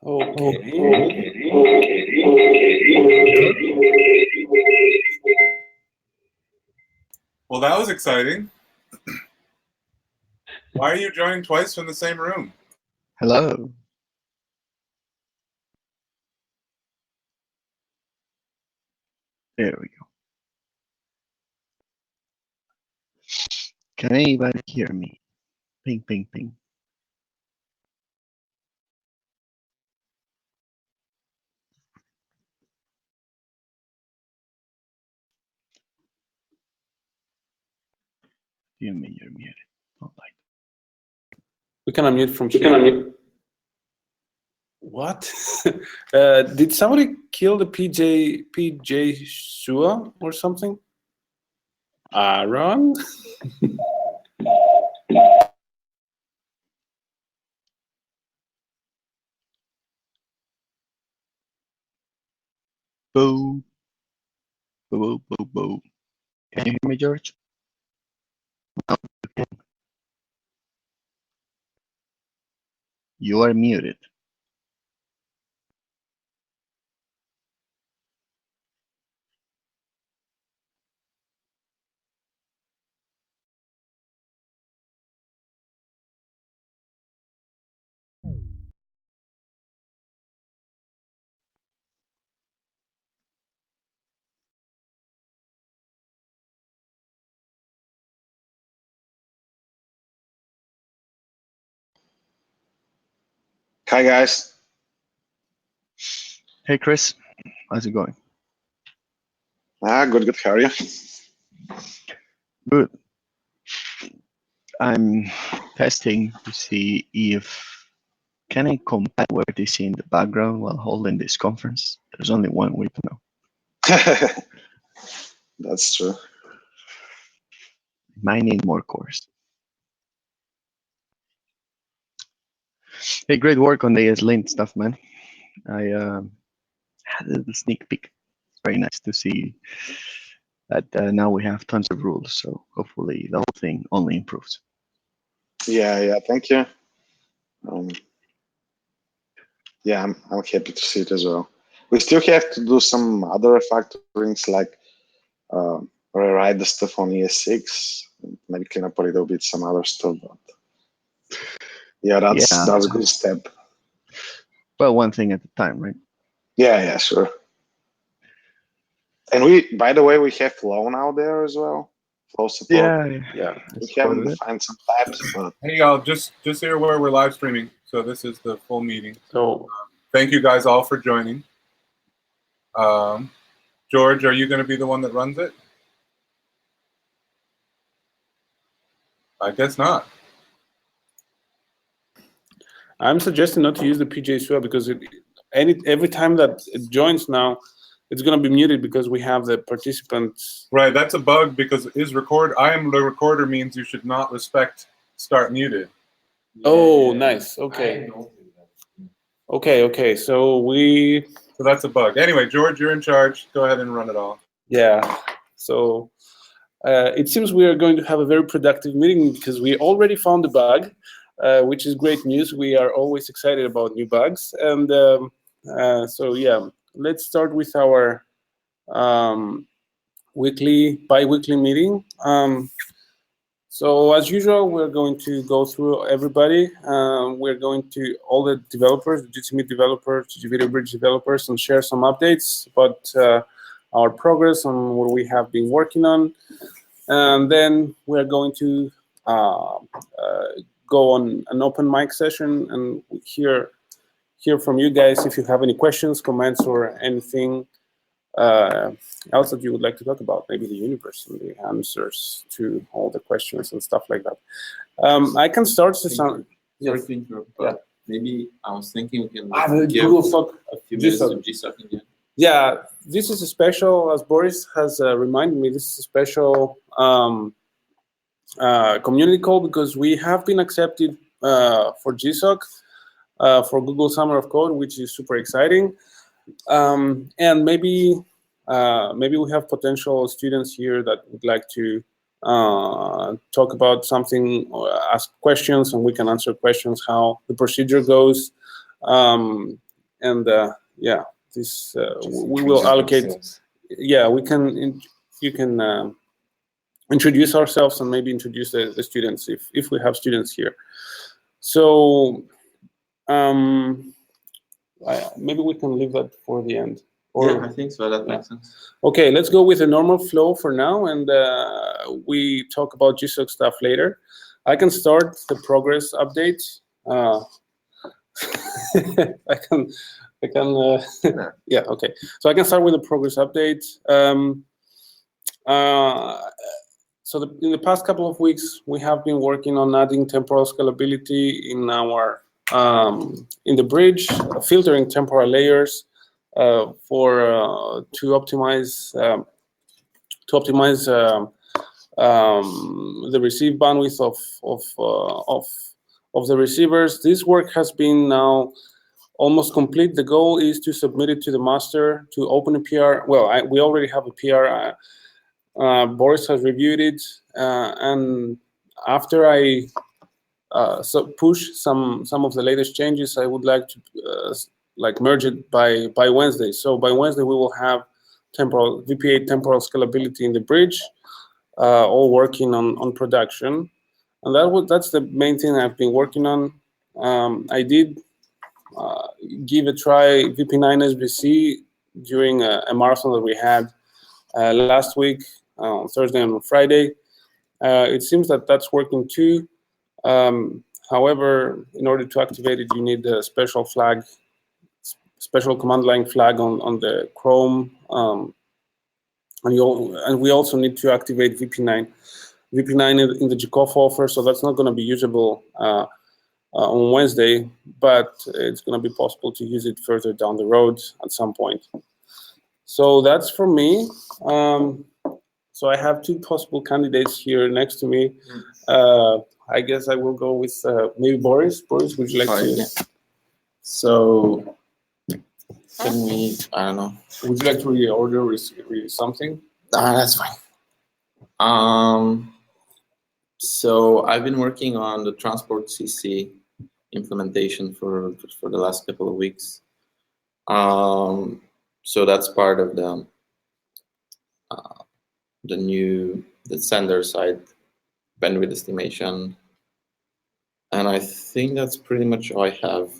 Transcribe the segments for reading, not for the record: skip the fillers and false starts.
Okay. Well, that was exciting. Why are you joining twice from the same room? Hello. There we go. Can anybody hear me? Ping, ping, ping. You're muted. Not like We can unmute from here. What? Did somebody kill the PJ Shua or something? Aaron? boo. Boo, boo, boo, boo. Can you hear me, George? No, you can. You are muted. Hi guys. Hey, Chris. How's it going? Good. How are you? Good. I'm testing to see if can I compile where they see in the background while holding this conference. There's only one way to know. That's true. Might need more cores. Hey, great work on the ESLint stuff, man. I had a little sneak peek. It's very nice to see that now we have tons of rules. So hopefully the whole thing only improves. Yeah. Thank you. Yeah, I'm happy to see it as well. We still have to do some other refactorings, like rewrite the stuff on ES6, maybe clean up a little bit some other stuff. But yeah, that's a good step. Well, one thing at a time, right? Yeah, sure. And by the way, we have Flow now there as well. Flow support. Yeah. We haven't defined some types, but hey y'all, just so you're aware, we're live streaming, so this is the full meeting. So thank you guys all for joining. George, are you going to be the one that runs it? I guess not. I'm suggesting not to use the PJ Shua because every time that it joins now, it's going to be muted because we have the participants. Right, that's a bug because I am the recorder means you should not respect start muted. Oh, nice. Okay. Okay. So that's a bug. Anyway, George, you're in charge. Go ahead and run it all. Yeah. So it seems we are going to have a very productive meeting because we already found a bug, which is great news. We are always excited about new bugs. And so, yeah, let's start with our bi-weekly meeting. So as usual, we're going to go through everybody. We're going to all the developers, the Jitsi developers, Video Bridge developers, and share some updates about our progress on what we have been working on. And then we're going to go on an open mic session and hear from you guys if you have any questions, comments, or anything else that you would like to talk about, maybe the universe and the answers to all the questions and stuff like that. I can start to sound. Sorry to interrupt, but maybe I was thinking we can give Google a few minutes of GSOC again. Yeah, this is a special, as Boris has reminded me, this is a special community call because we have been accepted for GSOC, for Google Summer of Code, which is super exciting. And maybe we have potential students here that would like to talk about something or ask questions, and we can answer questions how the procedure goes. yeah, this we will allocate. Yeah, we can. You can introduce ourselves and maybe introduce the students if we have students here. So maybe we can leave that for the end. Yeah, I think so. That makes sense. Okay, let's go with the normal flow for now, and we talk about GSOC stuff later. I can start the progress update. I can. Yeah. Okay. So I can start with the progress update. So in the past couple of weeks, we have been working on adding temporal scalability in our in the bridge, filtering temporal layers to optimize the receive bandwidth of the receivers. This work has been now almost complete. The goal is to submit it to the master to open a PR. Well, we already have a PR. Boris has reviewed it, and after I push some of the latest changes, I would like to merge it by Wednesday. So by Wednesday we will have VP8 temporal scalability in the bridge, all working on production, and that's the main thing I've been working on. I did give a try VP9 SBC during a marathon that we had last week on Thursday and Friday. It seems that that's working too. However, in order to activate it, you need a special flag, special command line flag on the Chrome, and we also need to activate VP9 in the Jikoff offer. So that's not going to be usable on Wednesday, but it's going to be possible to use it further down the road at some point. So that's for me. So I have two possible candidates here next to me. I guess I will go with maybe Boris. Boris, would you like to? Yeah. So can we? I don't know. Would you like to reorder something? That's fine. So I've been working on the transport CC implementation for the last couple of weeks. So that's part of the sender side bandwidth estimation, and I think that's pretty much all I have.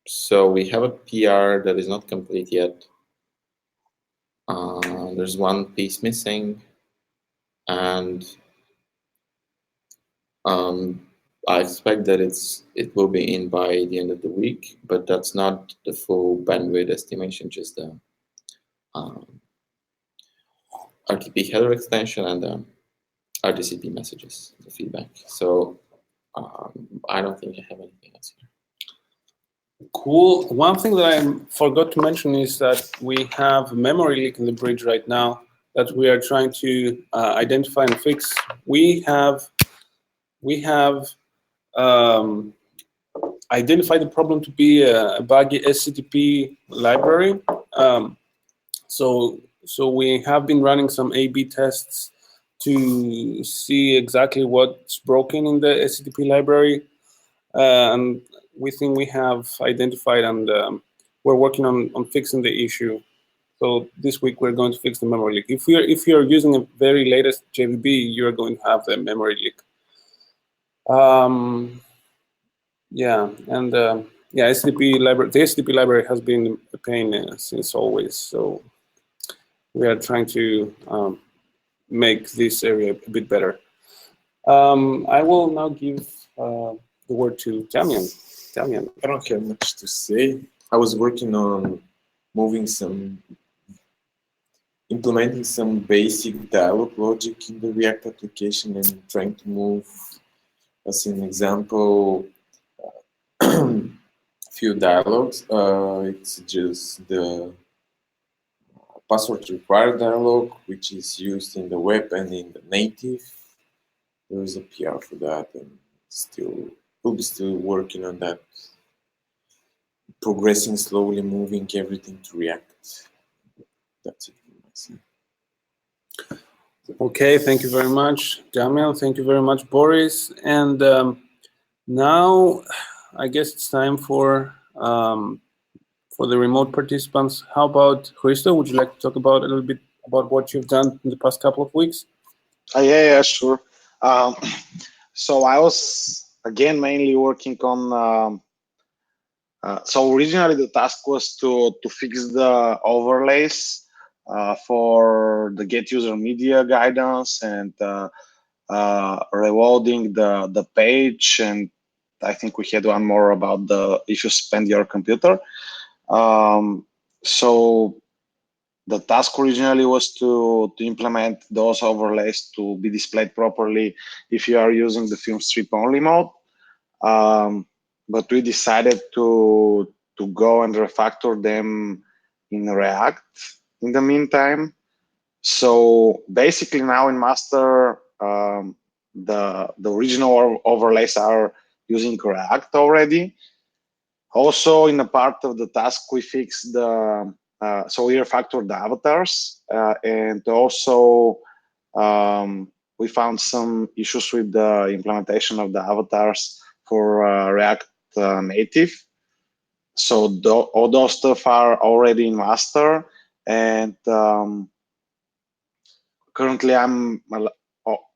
So we have a PR that is not complete yet. There's one piece missing, and I expect that it will be in by the end of the week, but that's not the full bandwidth estimation, just the RTP header extension and the RTCP messages, the feedback. So I don't think I have anything else here. Cool. One thing that I forgot to mention is that we have memory leak in the bridge right now that we are trying to identify and fix. We have identified the problem to be a buggy SCTP library. So we have been running some A/B tests to see exactly what's broken in the SCTP library, and we think we have identified, and we're working on fixing the issue. So this week we're going to fix the memory leak. If you're using a very latest JVB, you're going to have the memory leak. Yeah, and SCTP library. The SCTP library has been a pain since always. So we are trying to make this area a bit better. I will now give the word to Damian. Damian. I don't have much to say. I was working on implementing some basic dialog logic in the React application and trying to move, as an example, few dialogues. It's just the password required dialog, which is used in the web and in the native. There is a PR for that, and we'll be still working on that, progressing slowly, moving everything to React. That's it from my side. Okay, thank you very much, Damian. Thank you very much, Boris. And now I guess it's time for for the remote participants. How about Christo? Would you like to talk about a little bit about what you've done in the past couple of weeks? Yeah, sure. Um, so I was again mainly working on. So originally the task was to fix the overlays for the get user media guidance and reloading the page, and I think we had one more about the if you spend your computer. So the task originally was to implement those overlays to be displayed properly if you are using the film strip only mode. But we decided to go and refactor them in React in the meantime. So basically now in master, the original overlays are using React already. Also in a part of the task, we fixed the, so we refactored the avatars, and also we found some issues with the implementation of the avatars for React Native. So all those stuff are already in master, and currently I'm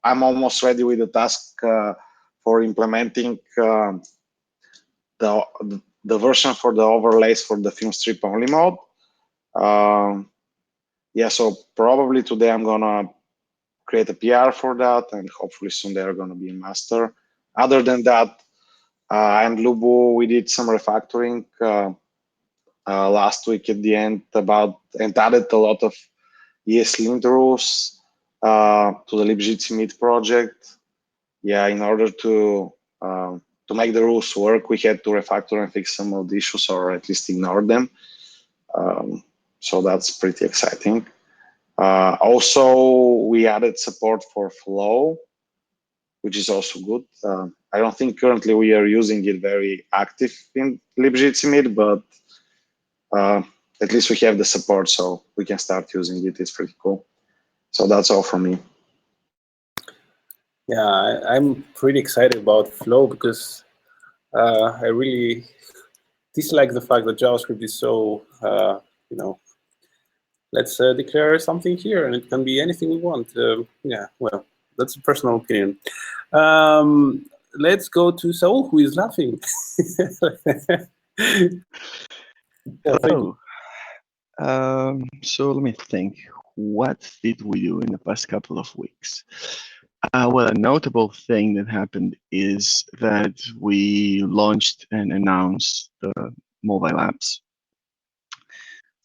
almost ready with the task for implementing the version for the overlays for the film strip only mode. Yeah, so probably today I'm gonna create a PR for that, and hopefully soon they're gonna be in master. Other than that, and Lubu, we did some refactoring last week at the end and added a lot of ESLint rules to the libjitsi Meet project. Yeah, in order to make the rules work, we had to refactor and fix some of the issues, or at least ignore them. So that's pretty exciting. Also, we added support for Flow, which is also good. I don't think currently we are using it very active in libjitsi Meet, but at least we have the support, so we can start using it. It's pretty cool. So that's all from me. Yeah, I'm pretty excited about Flow because I really dislike the fact that JavaScript is so, let's declare something here and it can be anything we want. Yeah, well, that's a personal opinion. Let's go to Saul, who is laughing. Yeah, thank you. So let me think. What did we do in the past couple of weeks? Well, a notable thing that happened is that we launched and announced the mobile apps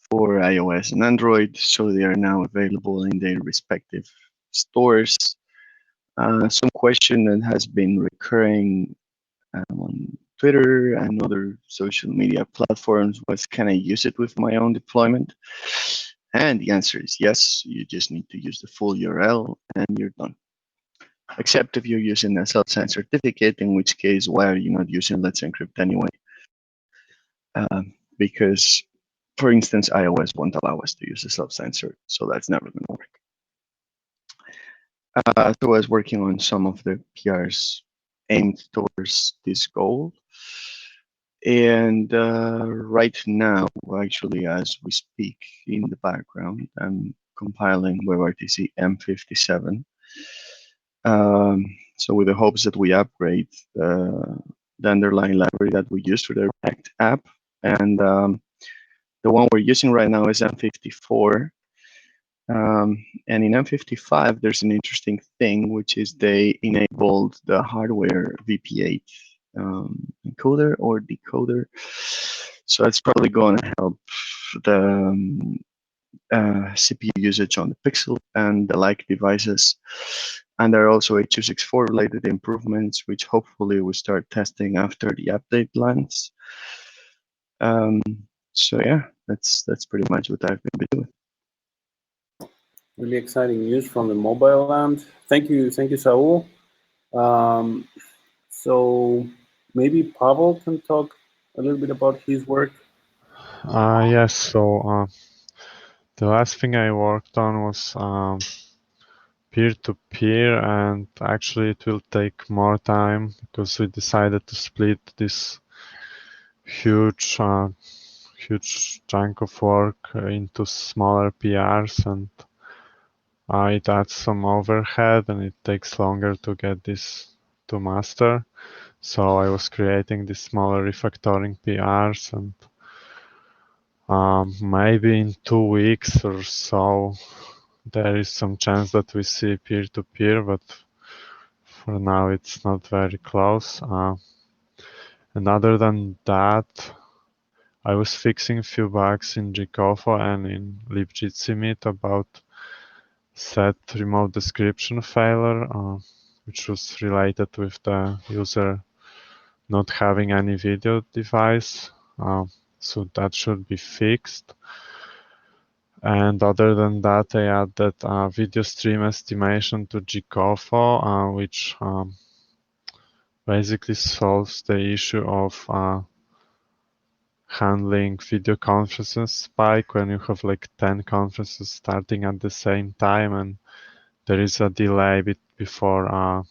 for iOS and Android, so they are now available in their respective stores. Some question that has been recurring on Twitter and other social media platforms was, can I use it with my own deployment? And the answer is yes. You just need to use the full URL and you're done. Except if you're using a self-signed certificate, in which case, why are you not using Let's Encrypt anyway? Because, for instance, iOS won't allow us to use a self-signed cert, so that's never going to work. So I was working on some of the PRs aimed towards this goal. And right now, actually, as we speak in the background, I'm compiling WebRTC M57. So with the hopes that we upgrade the underlying library that we use for the React app. And the one we're using right now is M54. And in M55, there's an interesting thing, which is they enabled the hardware VP8 encoder or decoder. So it's probably going to help the CPU usage on the Pixel and the like devices. And there are also H.264 related improvements, which hopefully we start testing after the update lands. So yeah, that's pretty much what I've been doing. Really exciting news from the mobile land. Thank you, Saul. So maybe Pavel can talk a little bit about his work. Yes, so the last thing I worked on was peer-to-peer, and actually it will take more time because we decided to split this huge huge chunk of work into smaller PRs, and it adds some overhead, and it takes longer to get this to master. So I was creating these smaller refactoring PRs, and maybe in 2 weeks or so, there is some chance that we see peer-to-peer, but for now it's not very close. And other than that, I was fixing a few bugs in Jitsi and in libjitsi about set remote description failure, which was related with the user not having any video device. So that should be fixed. And other than that, I added video stream estimation to Jitsi, which basically solves the issue of handling video conferences spike when you have like 10 conferences starting at the same time, and there is a delay before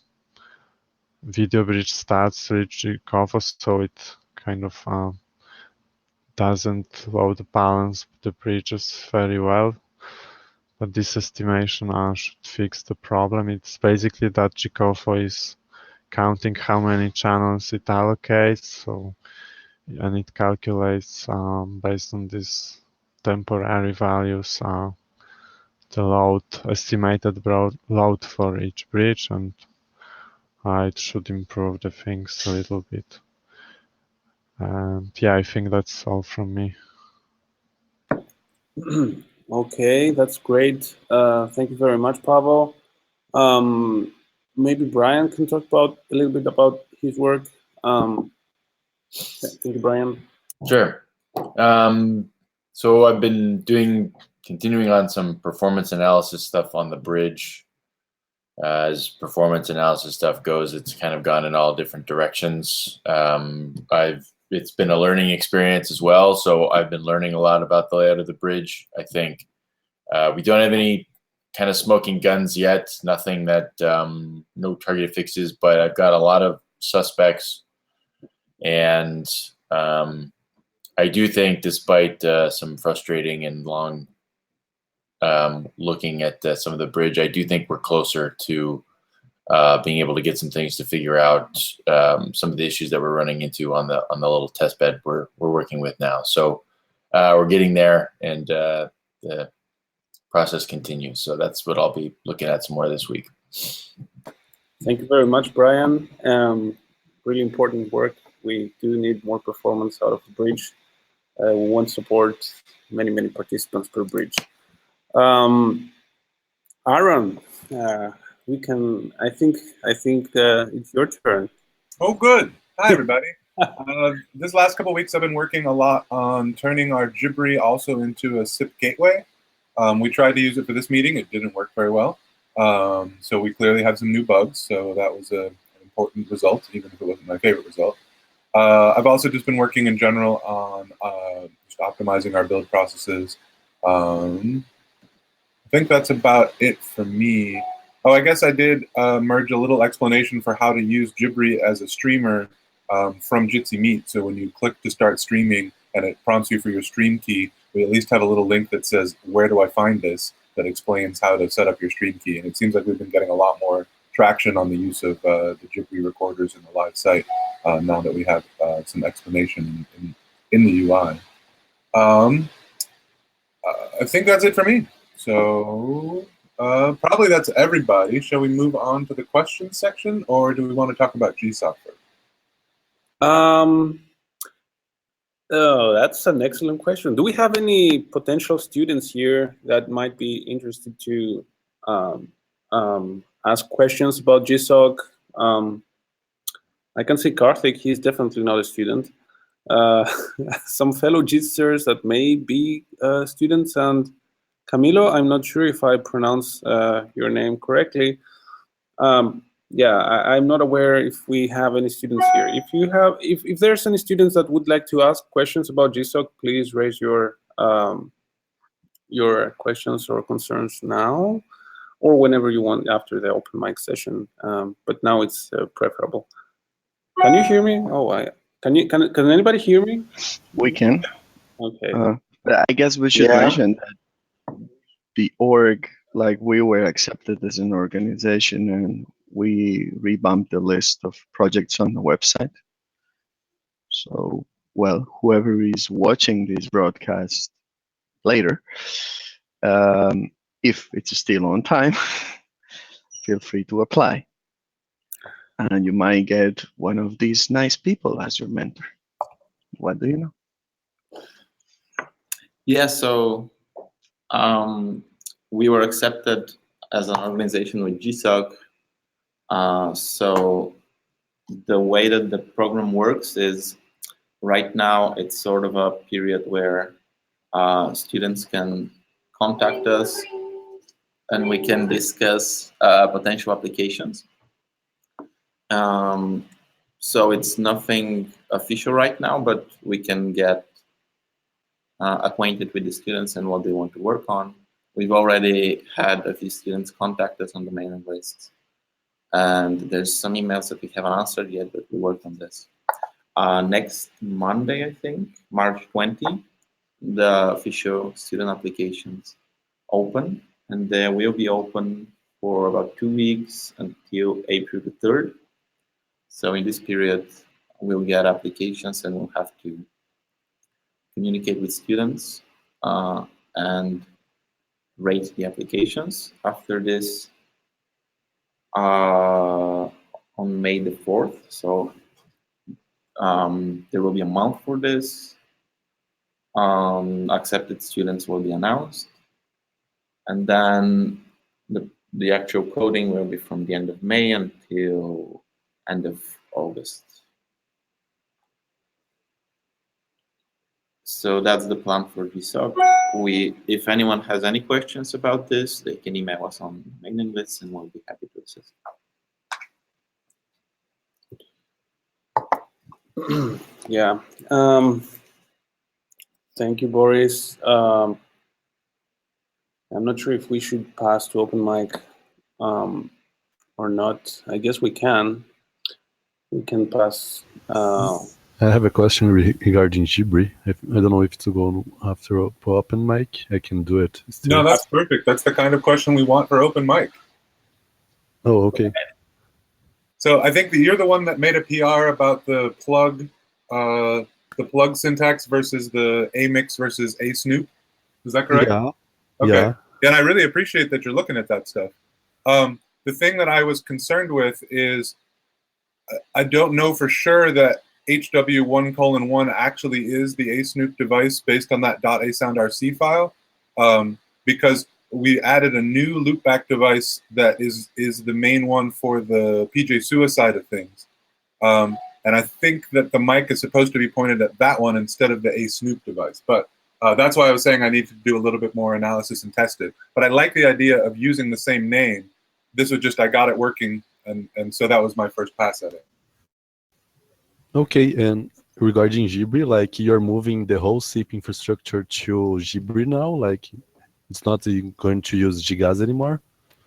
video bridge starts to reach Jitsi, so it kind of doesn't load balance the bridges very well. But this estimation should fix the problem. It's basically that Jitsi is counting how many channels it allocates, so and it calculates based on these temporary values the load, estimated load for each bridge, and it should improve the things a little bit. And yeah, I think that's all from me. Okay, that's great. Thank you very much, Pavel. Maybe Brian can talk about a little bit about his work. Thank you, Brian. Sure. So I've been continuing on some performance analysis stuff on the bridge. As performance analysis stuff goes, it's kind of gone in all different directions. It's been a learning experience as well, so I've been learning a lot about the layout of the bridge. I think we don't have any kind of smoking guns yet, nothing that, no targeted fixes, but I've got a lot of suspects. And I do think, despite some frustrating and long looking at some of the bridge, I do think we're closer to being able to get some things to figure out some of the issues that we're running into on the little test bed we're working with now. So we're getting there, and the process continues. So that's what I'll be looking at some more this week. Thank you very much, Brian. Really important work. We do need more performance out of the bridge. We want to support many participants per bridge. Aaron, we can. I think it's your turn. Oh, good. Hi, everybody. This last couple of weeks, I've been working a lot on turning our Jibri also into a SIP gateway. We tried to use it for this meeting. It didn't work very well. So we clearly have some new bugs. So that was an important result, even if it wasn't my favorite result. I've also just been working in general on just optimizing our build processes. I think that's about it for me. Oh, I guess I did merge a little explanation for how to use Jibri as a streamer from Jitsi Meet. So when you click to start streaming and it prompts you for your stream key, we at least have a little link that says, where do I find this? That explains how to set up your stream key. And it seems like we've been getting a lot more traction on the use of the Jibri recorders in the live site now that we have some explanation in the UI. I think that's it for me. So probably that's everybody. Shall we move on to the questions section, or do we want to talk about GSOC first? Oh, that's an excellent question. Do we have any potential students here that might be interested to ask questions about GSOC? I can see Karthik, he's definitely not a student. Some fellow Jitsers that may be students, and Camilo, I'm not sure if I pronounce your name correctly. Yeah, I'm not aware if we have any students here. If there's any students that would like to ask questions about GSOC, please raise your questions or concerns now, or whenever you want after the open mic session. But now it's preferable. Can you hear me? Oh, Can anybody hear me? We can. Okay. But I guess we should Yeah. mention that the org, like we were accepted as an organization, and we revamped the list of projects on the website. So, well, whoever is watching this broadcast later, if it's still on time, feel free to apply. And you might get one of these nice people as your mentor. What do you know? Yeah, so we were accepted as an organization with GSOC. So the way that the program works is right now it's sort of a period where students can contact us and we can discuss potential applications. So it's nothing official right now, but we can get acquainted with the students and what they want to work on. We've already had a few students contact us on the mailing list. And there's some emails that we haven't answered yet, but we worked on this. Next Monday, I think, March 20, the official student applications open, and they will be open for about 2 weeks until April the 3rd. So in this period, we'll get applications and we'll have to communicate with students and rate the applications. After this, on May the 4th, so there will be a month for this. Accepted students will be announced, and then the actual coding will be from the end of May until end of August. So that's the plan for GSOC. If anyone has any questions about this, they can email us on mailing lists and we'll be happy to assist. Yeah. Thank you, Boris. I'm not sure if we should pass to open mic or not. I guess we can. We can pass. I have a question regarding Jibri. I don't know if to go after open mic. I can do it still. No, that's perfect. That's the kind of question we want for open mic. Oh, okay. So I think that you're the one that made a PR about the plug syntax versus the amix versus asnoop. Is that correct? Yeah. Okay. Yeah. And I really appreciate that you're looking at that stuff. The thing that I was concerned with is I don't know for sure that HW1:1 actually is the asnoop device based on that .asoundrc file, because we added a new loopback device that is the main one for the PJ SUA side of things. And I think that the mic is supposed to be pointed at that one instead of the asnoop device. But that's why I was saying I need to do a little bit more analysis and test it. But I like the idea of using the same name. This was just, I got it working, and so that was my first pass at it. Okay, and regarding Jibri, like you're moving the whole SIP infrastructure to Jibri now? Like it's not going to use Gigas anymore?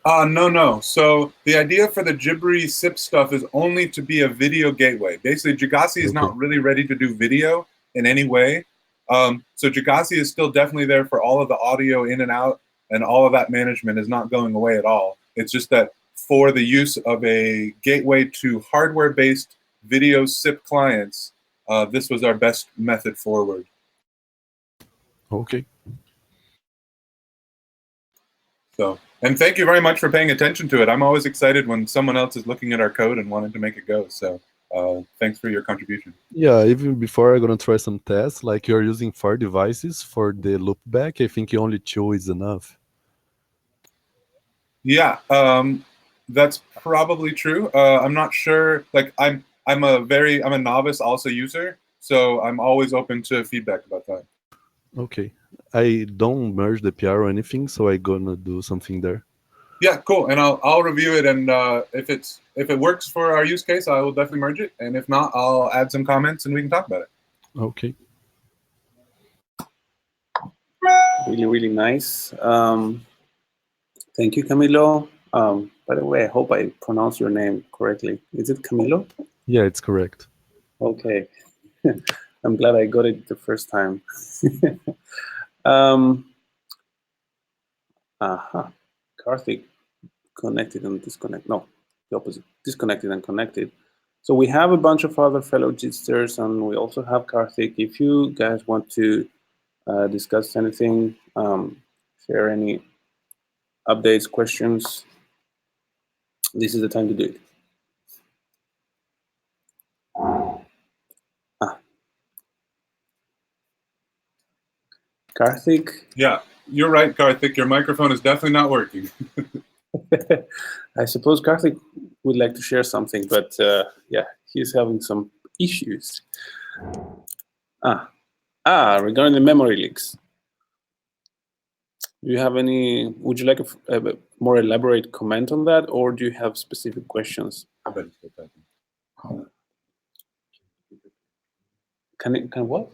No. So the idea for the Jibri SIP stuff is only to be a video gateway. Basically, Jigasi is not really ready to do video in any way. So Jigasi is still definitely there for all of the audio in and out, and all of that management is not going away at all. It's just that for the use of a gateway to hardware-based video SIP clients, this was our best method forward. Okay. So, and thank you very much for paying attention to it. I'm always excited when someone else is looking at our code and wanting to make it go. So thanks for your contribution. Yeah, even before I'm going to try some tests, like you're using 4 devices for the loopback. I think only 2 is enough. Yeah, that's probably true. I'm not sure. Like I'm a novice also user, so I'm always open to feedback about that. Okay. I don't merge the PR or anything, so I'm gonna do something there. Yeah, cool. And I'll review it, and if it works for our use case, I will definitely merge it. And if not, I'll add some comments and we can talk about it. Okay. Really, really nice. Thank you, Camilo. By the way, I hope I pronounced your name correctly. Is it Camilo? Yeah, it's correct. Okay. I'm glad I got it the first time. Karthik, connected and disconnected. No, the opposite. Disconnected and connected. So we have a bunch of other fellow Jitsters, and we also have Karthik. If you guys want to discuss anything, share any updates, questions, this is the time to do it. Karthik? Yeah, you're right, Karthik. Your microphone is definitely not working. I suppose Karthik would like to share something, but yeah, he's having some issues. Regarding the memory leaks. Do you have any, would you like a more elaborate comment on that, or do you have specific questions? Can what?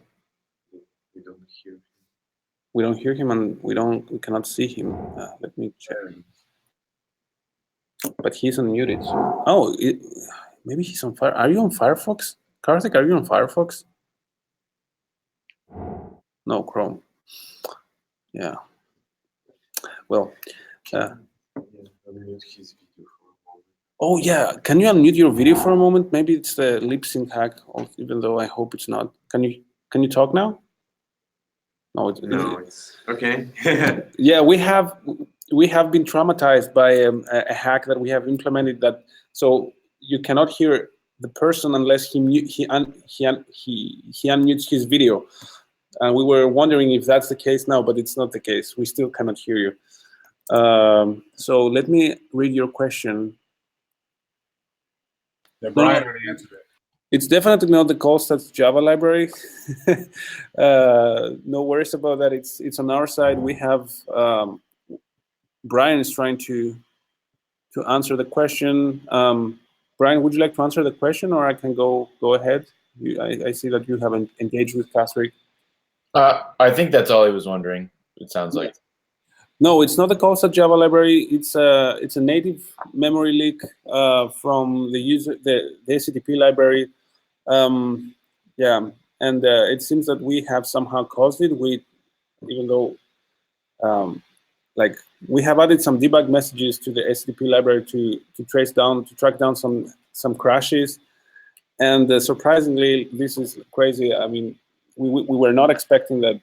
We don't hear him. We don't hear him, and we cannot see him. Let me check. But he's unmuted. Oh, maybe he's on Fire. Are you on Firefox? Karthik, are you on Firefox? No, Chrome. Yeah. Well. Unmute his video for a moment. Oh yeah, can you unmute your video for a moment? Maybe it's the lip sync hack, even though I hope it's not. Can you talk now? No, it's okay. Yeah, we have been traumatized by a hack that we have implemented. That so you cannot hear the person unless he unmutes his video. And we were wondering if that's the case now, but it's not the case. We still cannot hear you. So let me read your question. Yeah, Brian already answered it. It's definitely not the Callstats Java library. No worries about that. It's on our side. We have Brian is trying to answer the question. Brian, would you like to answer the question, or I can go ahead? I see that you haven't engaged with Karthik. I think that's all he was wondering. It sounds like. No, it's not the Callstats Java library. It's a native memory leak from the user the SCTP library. Yeah, and it seems that we have somehow caused it. Even though like we have added some debug messages to the SCTP library to track down some crashes, and surprisingly, this is crazy. I mean, we were not expecting that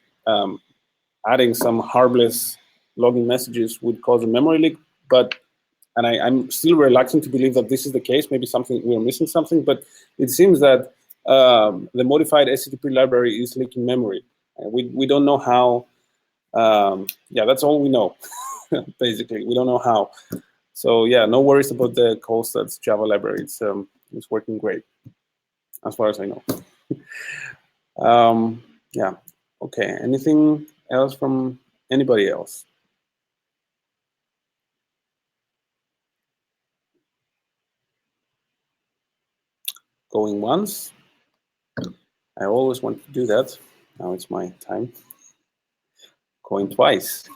adding some harmless logging messages would cause a memory leak, and I'm still reluctant to believe that this is the case. Maybe we're missing something, but it seems that the modified SCTP library is leaking memory. We don't know how. Yeah, that's all we know. Basically, we don't know how. So yeah, no worries about the Callstats Java library. It's working great, as far as I know. Yeah. Okay. Anything else from anybody else? Going once. I always want to do that. Now it's my time. Going twice.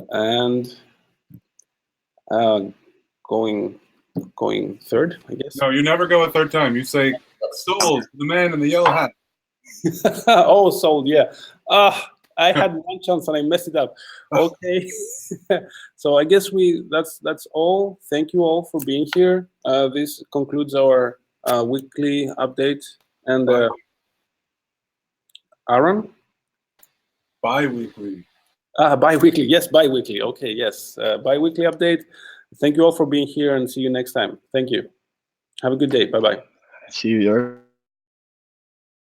And going third, I guess. No, you never go a third time. You say, "Sold, the man in the yellow hat." Oh, sold, yeah. I had one chance and I messed it up. Okay. So I guess that's all. Thank you all for being here. This concludes our weekly update. And Aaron? Bi-weekly. Bi-weekly, yes, bi-weekly. Okay, yes, bi-weekly update. Thank you all for being here, and see you next time. Thank you. Have a good day. Bye-bye. See you.